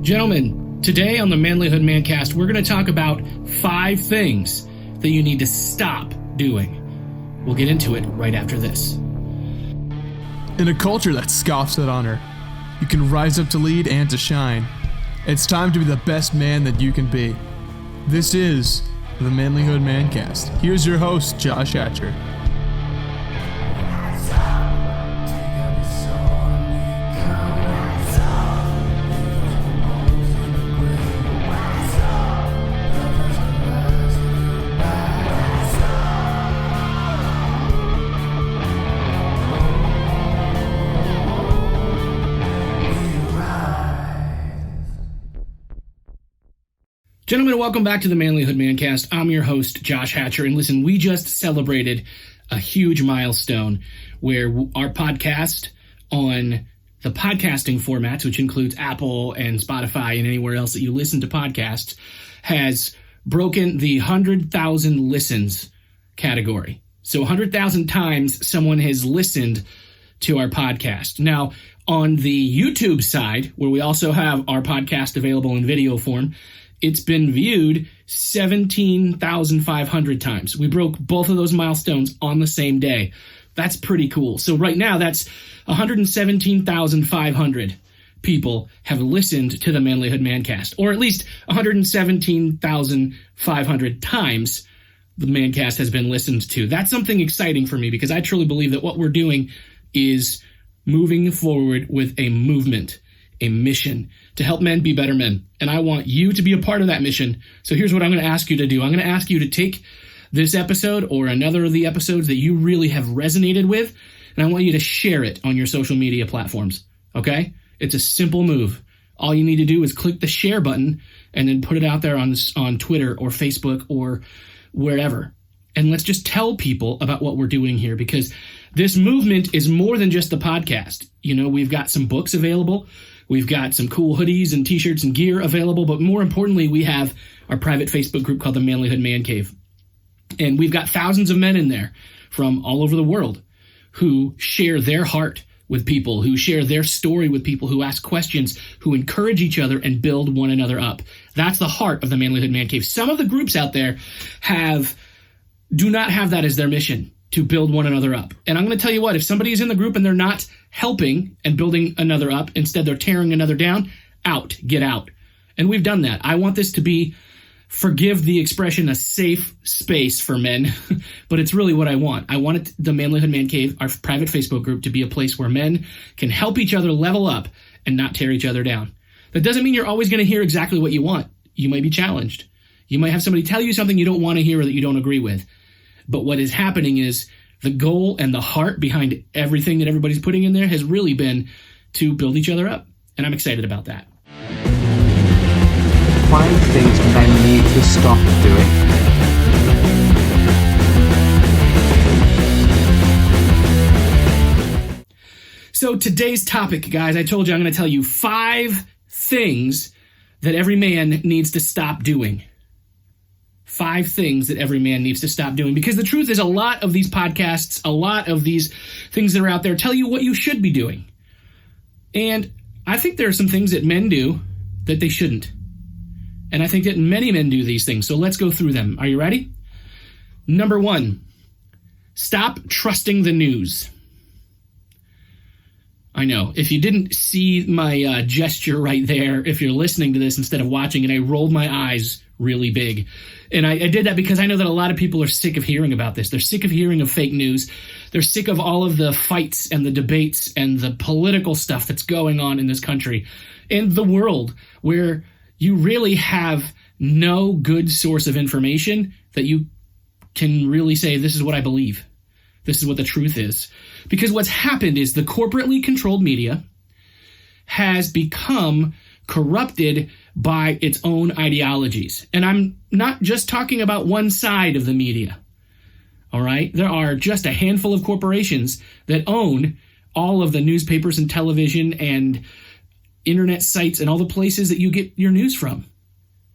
Gentlemen, today on the Manlihood ManCast, we're going to talk about 5 things that you need to stop doing. We'll get into it right after this. In a culture that scoffs at honor, you can rise up to lead and to shine. It's time to be the best man that you can be. This is the Manlihood ManCast. Here's your host, Josh Hatcher. Gentlemen, welcome back to the Manlihood ManCast. I'm your host, Josh Hatcher, and listen, we just celebrated a huge milestone where our podcast on the podcasting formats, which includes Apple and Spotify and anywhere else that you listen to podcasts, has broken the 100,000 listens category. So 100,000 times someone has listened to our podcast. Now, on the YouTube side, where we also have our podcast available in video form, it's been viewed 17,500 times. We broke both of those milestones on the same day. That's pretty cool. So right now, that's 117,500 people have listened to the Manlihood ManCast, or at least 117,500 times the ManCast has been listened to. That's something exciting for me because I truly believe that what we're doing is moving forward with a movement, a mission to help men be better men. And I want you to be a part of that mission. So here's what I'm going to ask you to do. I'm going to ask you to take this episode or another of the episodes that you really have resonated with, and I want you to share it on your social media platforms. Okay? It's a simple move. All you need to do is click the share button and then put it out there on Twitter or Facebook or wherever. And let's just tell people about what we're doing here, because this movement is more than just the podcast. You know, we've got some books available. We've got some cool hoodies and t-shirts and gear available, but more importantly, we have our private Facebook group called the Manlihood Man Cave. And we've got thousands of men in there from all over the world who share their heart with people, who share their story with people, who ask questions, who encourage each other and build one another up. That's the heart of the Manlihood Man Cave. Some of the groups out there do not have that as their mission, to build one another up. And I'm going to tell you what, if somebody is in the group and they're not helping and building another up, instead they're tearing another down, get out. And we've done that. I want this to be, forgive the expression, a safe space for men, but it's really what I want. I want the Manlihood Man Cave, our private Facebook group, to be a place where men can help each other level up and not tear each other down. That doesn't mean you're always going to hear exactly what you want. You might be challenged. You might have somebody tell you something you don't want to hear or that you don't agree with. But what is happening is the goal and the heart behind everything that everybody's putting in there has really been to build each other up. And I'm excited about that. 5 things men need to stop doing. So today's topic, guys, I told you I'm going to tell you 5 things that every man needs to stop doing. 5 things that every man needs to stop doing. Because the truth is, a lot of these podcasts, a lot of these things that are out there tell you what you should be doing. And I think there are some things that men do that they shouldn't. And I think that many men do these things. So let's go through them. Are you ready? Number 1, stop trusting the news. I know, if you didn't see my gesture right there, if you're listening to this instead of watching it, I rolled my eyes really big. And I did that because I know that a lot of people are sick of hearing about this. They're sick of hearing of fake news. They're sick of all of the fights and the debates and the political stuff that's going on in this country and the world, where you really have no good source of information that you can really say, this is what I believe. This is what the truth is. Because what's happened is the corporately controlled media has become corrupted by its own ideologies. And I'm not just talking about one side of the media. All right? There are just a handful of corporations that own all of the newspapers and television and internet sites and all the places that you get your news from.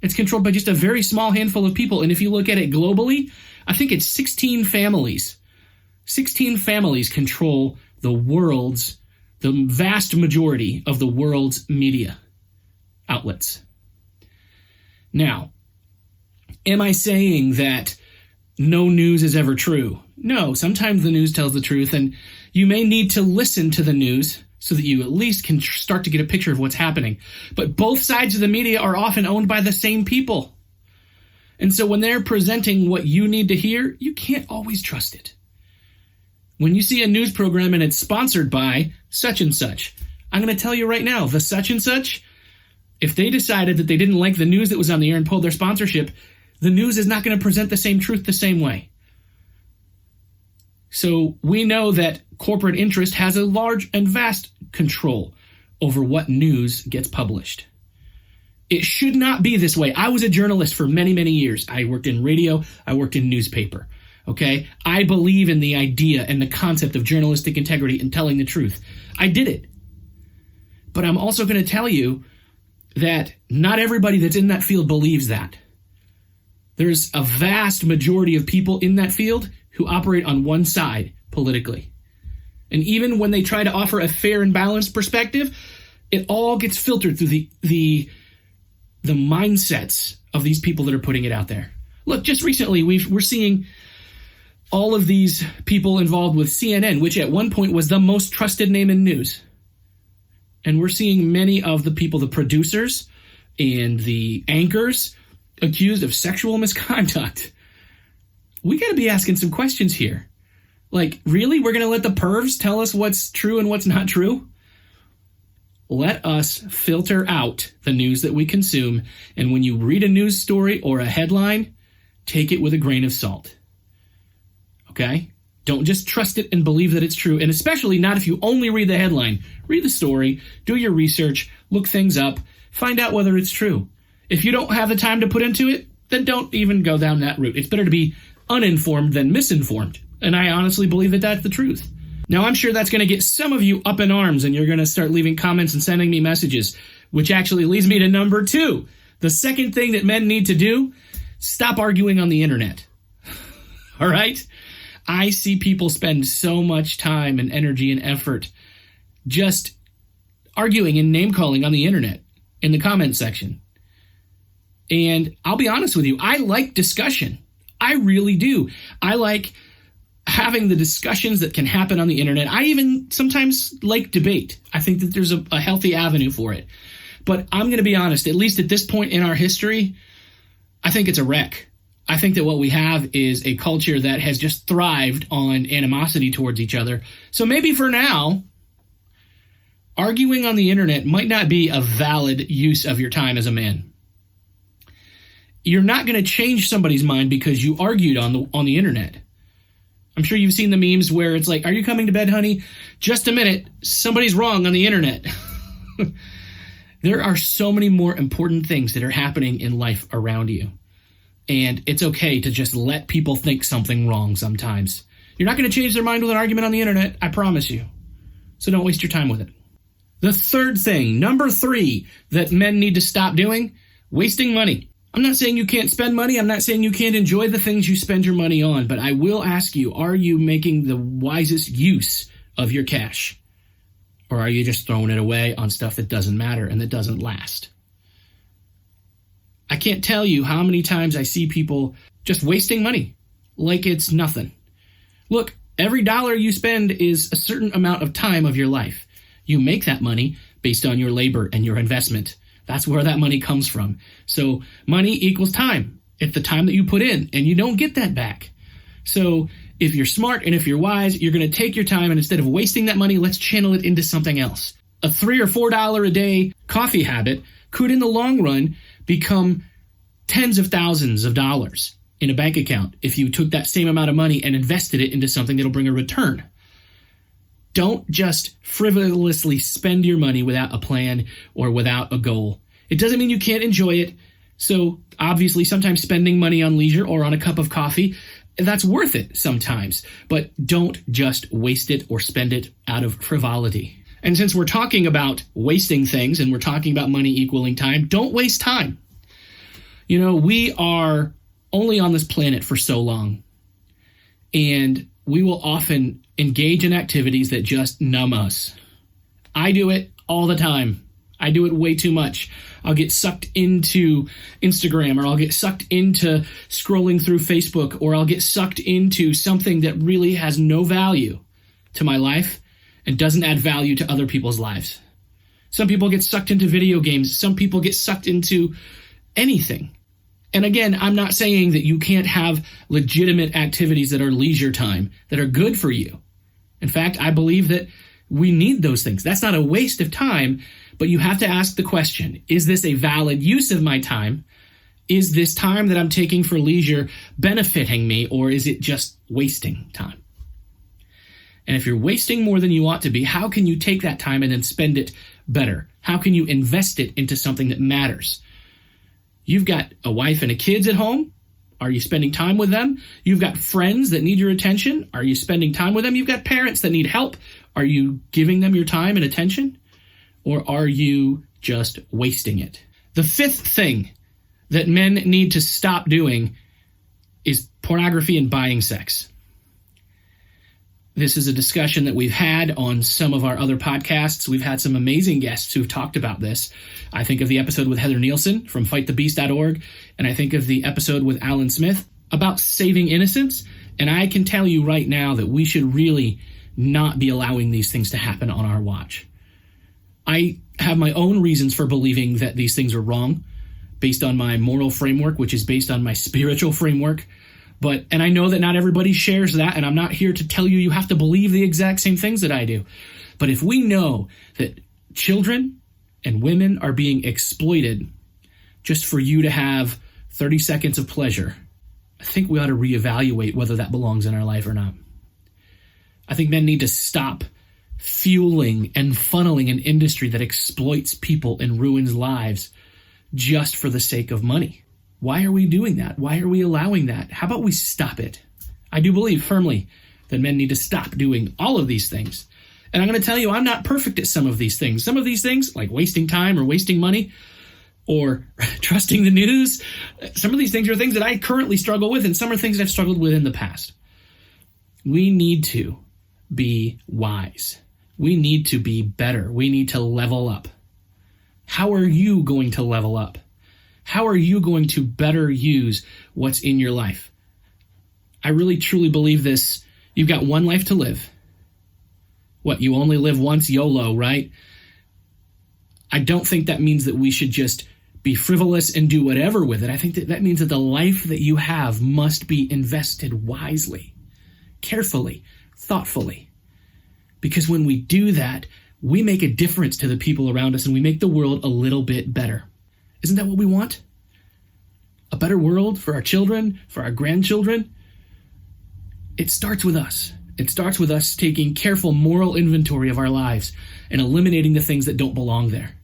It's controlled by just a very small handful of people. And if you look at it globally, I think it's 16 families. 16 families control the vast majority of the world's media. outlets. Now, am I saying that no news is ever true? No, sometimes the news tells the truth, and you may need to listen to the news so that you at least can start to get a picture of what's happening. But both sides of the media are often owned by the same people. And so when they're presenting what you need to hear, you can't always trust it. When you see a news program and it's sponsored by such and such, I'm going to tell you right now, the such and such, if they decided that they didn't like the news that was on the air and pulled their sponsorship, the news is not going to present the same truth the same way. So we know that corporate interest has a large and vast control over what news gets published. It should not be this way. I was a journalist for many, many years. I worked in radio. I worked in newspaper. Okay? I believe in the idea and the concept of journalistic integrity and telling the truth. I did it. But I'm also going to tell you that not everybody that's in that field believes that. There's a vast majority of people in that field who operate on one side politically. And even when they try to offer a fair and balanced perspective, it all gets filtered through the mindsets of these people that are putting it out there. Look, just recently we're seeing all of these people involved with CNN, which at one point was the most trusted name in news. And we're seeing many of the people, the producers and the anchors, accused of sexual misconduct. We got to be asking some questions here. Like, really? We're going to let the pervs tell us what's true and what's not true? Let us filter out the news that we consume. And when you read a news story or a headline, take it with a grain of salt. Okay? Don't just trust it and believe that it's true. And especially not if you only read the headline. Read the story, do your research, look things up, find out whether it's true. If you don't have the time to put into it, then don't even go down that route. It's better to be uninformed than misinformed. And I honestly believe that that's the truth. Now, I'm sure that's going to get some of you up in arms, and you're going to start leaving comments and sending me messages, which actually leads me to number 2. The second thing that men need to do, stop arguing on the internet. All right? I see people spend so much time and energy and effort just arguing and name-calling on the internet in the comment section. And I'll be honest with you, I like discussion. I really do. I like having the discussions that can happen on the internet. I even sometimes like debate. I think that there's a healthy avenue for it. But I'm going to be honest, at least at this point in our history, I think it's a wreck. I think that what we have is a culture that has just thrived on animosity towards each other. So maybe for now, arguing on the internet might not be a valid use of your time as a man. You're not going to change somebody's mind because you argued on the internet. I'm sure you've seen the memes where it's like, "Are you coming to bed, honey? Just a minute. Somebody's wrong on the internet." There are so many more important things that are happening in life around you. And it's okay to just let people think something wrong sometimes. You're not going to change their mind with an argument on the internet, I promise you. So don't waste your time with it. The third thing, number 3, that men need to stop doing, wasting money. I'm not saying you can't spend money. I'm not saying you can't enjoy the things you spend your money on. But I will ask you, are you making the wisest use of your cash? Or are you just throwing it away on stuff that doesn't matter and that doesn't last? I can't tell you how many times I see people just wasting money like it's nothing. Look, every dollar you spend is a certain amount of time of your life. You make that money based on your labor and your investment. That's where that money comes from. So money equals time. It's the time that you put in, and you don't get that back. So if you're smart and if you're wise, you're going to take your time, and instead of wasting that money, let's channel it into something else. A $3 or $4 a day coffee habit could, in the long run, become tens of thousands of dollars in a bank account if you took that same amount of money and invested it into something that'll bring a return. Don't just frivolously spend your money without a plan or without a goal. It doesn't mean you can't enjoy it. So obviously sometimes spending money on leisure or on a cup of coffee, that's worth it sometimes. But don't just waste it or spend it out of frivolity. And since we're talking about wasting things and we're talking about money equaling time, don't waste time. You know, we are only on this planet for so long. And we will often engage in activities that just numb us. I do it all the time. I do it way too much. I'll get sucked into Instagram, or I'll get sucked into scrolling through Facebook, or I'll get sucked into something that really has no value to my life and doesn't add value to other people's lives. Some people get sucked into video games. Some people get sucked into anything. And again, I'm not saying that you can't have legitimate activities that are leisure time, that are good for you. In fact, I believe that we need those things. That's not a waste of time, but you have to ask the question, is this a valid use of my time? Is this time that I'm taking for leisure benefiting me, or is it just wasting time? And if you're wasting more than you ought to be, how can you take that time and then spend it better? How can you invest it into something that matters? You've got a wife and kids at home. Are you spending time with them? You've got friends that need your attention. Are you spending time with them? You've got parents that need help. Are you giving them your time and attention? Or are you just wasting it? The fifth thing that men need to stop doing is pornography and buying sex. This is a discussion that we've had on some of our other podcasts. We've had some amazing guests who've talked about this. I think of the episode with Heather Nielsen from fightthebeast.org, and I think of the episode with Alan Smith about saving innocence. And I can tell you right now that we should really not be allowing these things to happen on our watch. I have my own reasons for believing that these things are wrong, based on my moral framework, which is based on my spiritual framework. And I know that not everybody shares that, and I'm not here to tell you you have to believe the exact same things that I do. But if we know that children and women are being exploited just for you to have 30 seconds of pleasure, I think we ought to reevaluate whether that belongs in our life or not. I think men need to stop fueling and funneling an industry that exploits people and ruins lives just for the sake of money. Why are we doing that? Why are we allowing that? How about we stop it? I do believe firmly that men need to stop doing all of these things. And I'm going to tell you, I'm not perfect at some of these things. Some of these things, like wasting time or wasting money or trusting the news, some of these things are things that I currently struggle with, and some are things I've struggled with in the past. We need to be wise. We need to be better. We need to level up. How are you going to level up? How are you going to better use what's in your life? I really, truly believe this. You've got one life to live. What, you only live once, YOLO, right? I don't think that means that we should just be frivolous and do whatever with it. I think that means that the life that you have must be invested wisely, carefully, thoughtfully. Because when we do that, we make a difference to the people around us and we make the world a little bit better. Isn't that what we want? A better world for our children, for our grandchildren? It starts with us. It starts with us taking careful moral inventory of our lives and eliminating the things that don't belong there.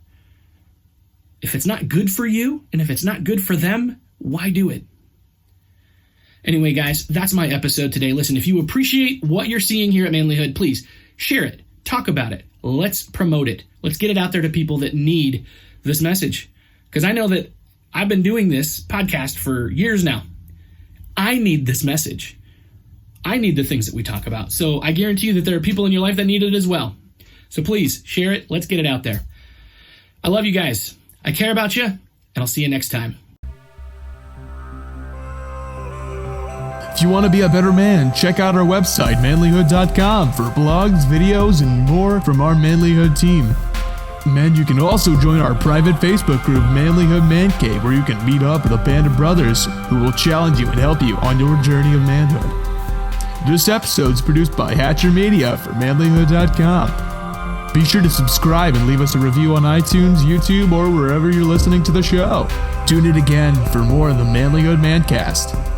If it's not good for you, and if it's not good for them, why do it? Anyway, guys, that's my episode today. Listen, if you appreciate what you're seeing here at Manlihood, please share it. Talk about it. Let's promote it. Let's get it out there to people that need this message. Because I know that I've been doing this podcast for years now. I need this message. I need the things that we talk about. So I guarantee you that there are people in your life that need it as well. So please share it. Let's get it out there. I love you guys. I care about you, and I'll see you next time. If you want to be a better man, check out our website, manlihood.com, for blogs, videos, and more from our Manlihood team. Men, you can also join our private Facebook group, Manlihood ManCast, where you can meet up with a band of brothers who will challenge you and help you on your journey of manhood. This episode is produced by Hatcher Media for manlihood.com. Be sure to subscribe and leave us a review on iTunes, YouTube, or wherever you're listening to the show. Tune in again for more of the Manlihood ManCast.